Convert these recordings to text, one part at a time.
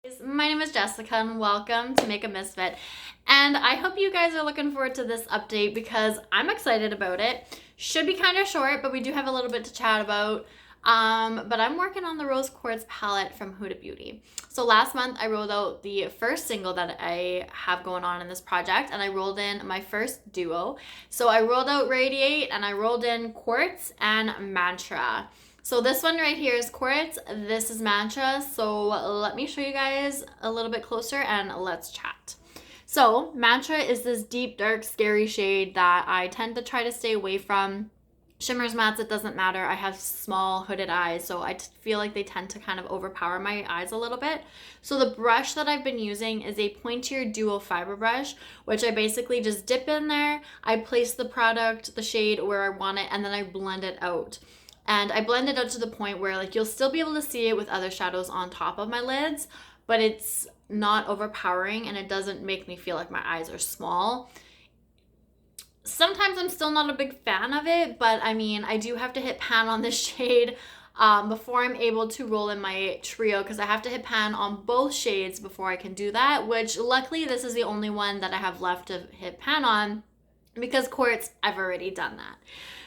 My name is Jessica and welcome to Makeup.misfit, and I hope you guys are looking forward to this update because I'm excited about it. Should be kind of short, but we do have a little bit to chat about. But I'm working on the Rose Quartz palette from Huda Beauty. So last month I rolled out the first single that I have going on in this project, and I rolled in my first duo. So I rolled out Radiate and I rolled in Quartz and Mantra. So this one right here is Quartz, this is Mantra. So let me show you guys a little bit closer and let's chat. So Mantra is this deep, dark, scary shade that I tend to try to stay away from. Shimmers, mattes, it doesn't matter. I have small hooded eyes, so I feel like they tend to kind of overpower my eyes a little bit. So the brush that I've been using is a pointier duo fiber brush, which I basically just dip in there. I place the product, the shade where I want it, and then I blend it out. And I blend it out to the point where like you'll still be able to see it with other shadows on top of my lids, but it's not overpowering and it doesn't make me feel like my eyes are small. Sometimes I'm still not a big fan of it, but I mean, I do have to hit pan on this shade before I'm able to roll in my trio, because I have to hit pan on both shades before I can do that, which luckily this is the only one that I have left to hit pan on, because Quartz, I've already done that.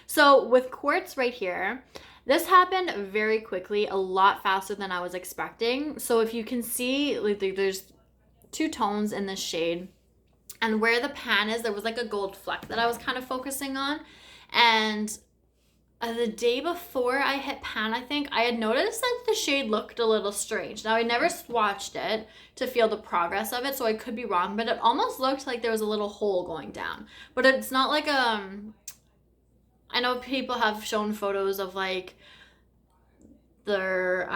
So with Quartz right here, this happened very quickly, a lot faster than I was expecting. So if you can see, like, there's two tones in this shade, and where the pan is, there was like a gold fleck that I was kind of focusing on. And the day before I hit pan, I think, I had noticed that the shade looked a little strange. Now, I never swatched it to feel the progress of it, so I could be wrong, but it almost looked like there was a little hole going down. But it's not like I know people have shown photos of like their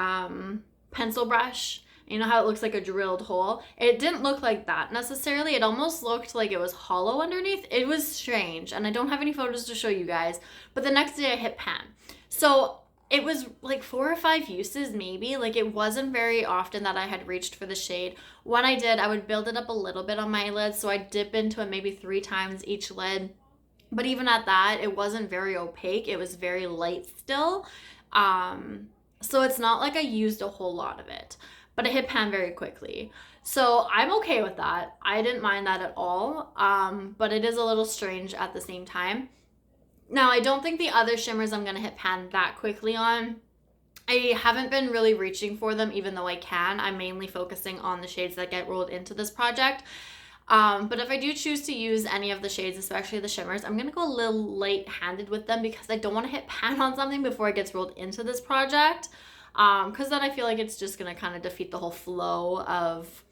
pencil brush. You know how it looks like a drilled hole? It didn't look like that necessarily. It almost looked like it was hollow underneath. It was strange, and I don't have any photos to show you guys. But the next day I hit pan. So it was like 4 or 5 uses maybe. Like, it wasn't very often that I had reached for the shade. When I did, I would build it up a little bit on my lids. So I dip into it maybe 3 times each lid. But even at that, it wasn't very opaque. It was very light still. So it's not like I used a whole lot of it, but I hit pan very quickly. So I'm okay with that. I didn't mind that at all. But it is a little strange at the same time. Now, I don't think the other shimmers I'm going to hit pan that quickly on. I haven't been really reaching for them, even though I can. I'm mainly focusing on the shades that get rolled into this project. But if I do choose to use any of the shades, especially the shimmers, I'm going to go a little light-handed with them because I don't want to hit pan on something before it gets rolled into this project. Because then I feel like it's just going to kind of defeat the whole flow of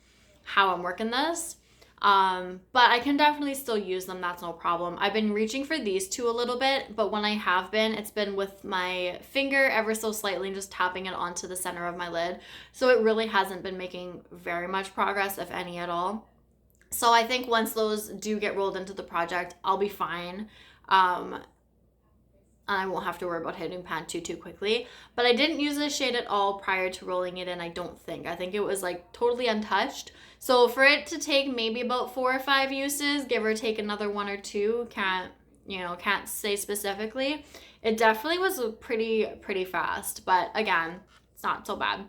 how I'm working this. But I can definitely still use them. That's no problem. I've been reaching for these two a little bit, but when I have been, it's been with my finger ever so slightly and just tapping it onto the center of my lid. So it really hasn't been making very much progress, if any at all. So I think once those do get rolled into the project, I'll be fine. And I won't have to worry about hitting pan too quickly. But I didn't use this shade at all prior to rolling it in, I don't think. I think it was like totally untouched. So for it to take maybe about 4 or 5 uses, give or take another 1 or 2, can't say specifically. It definitely was pretty fast. But again, it's not so bad.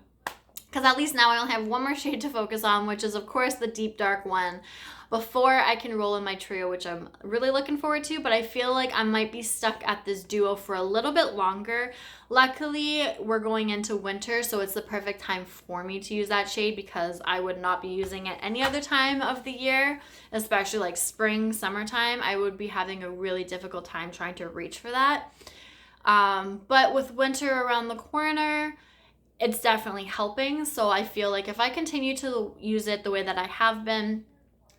Because at least now I only have one more shade to focus on, which is, of course, the deep dark one, before I can roll in my trio, which I'm really looking forward to. But I feel like I might be stuck at this duo for a little bit longer. Luckily, we're going into winter, so it's the perfect time for me to use that shade, because I would not be using it any other time of the year, especially like spring, summertime. I would be having a really difficult time trying to reach for that. But with winter around the corner, it's definitely helping. So I feel like if I continue to use it the way that I have been,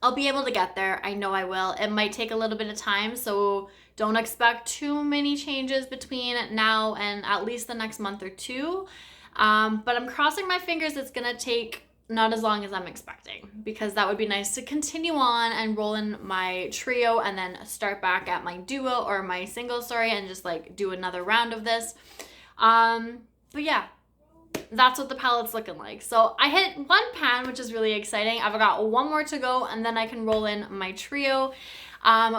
I'll be able to get there. I know I will. It might take a little bit of time, so don't expect too many changes between now and at least the next month or 2. But I'm crossing my fingers it's going to take not as long as I'm expecting, because that would be nice to continue on and roll in my trio and then start back at my duo or my single, and just like do another round of this. But yeah. that's what the palette's looking like. So I hit one pan, which is really exciting. I've got one more to go, and then I can roll in my trio,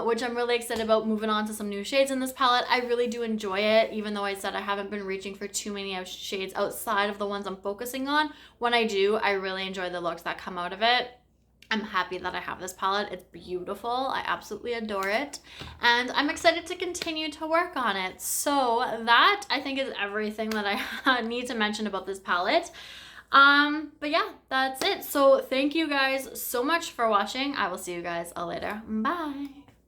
which I'm really excited about, moving on to some new shades in this palette. I really do enjoy it, even though I said I haven't been reaching for too many of shades outside of the ones I'm focusing on. When I do, I really enjoy the looks that come out of it. I'm happy that I have this palette. It's beautiful. I absolutely adore it. And I'm excited to continue to work on it. So that, I think, is everything that I need to mention about this palette. But yeah, that's it. So thank you guys so much for watching. I will see you guys later. Bye.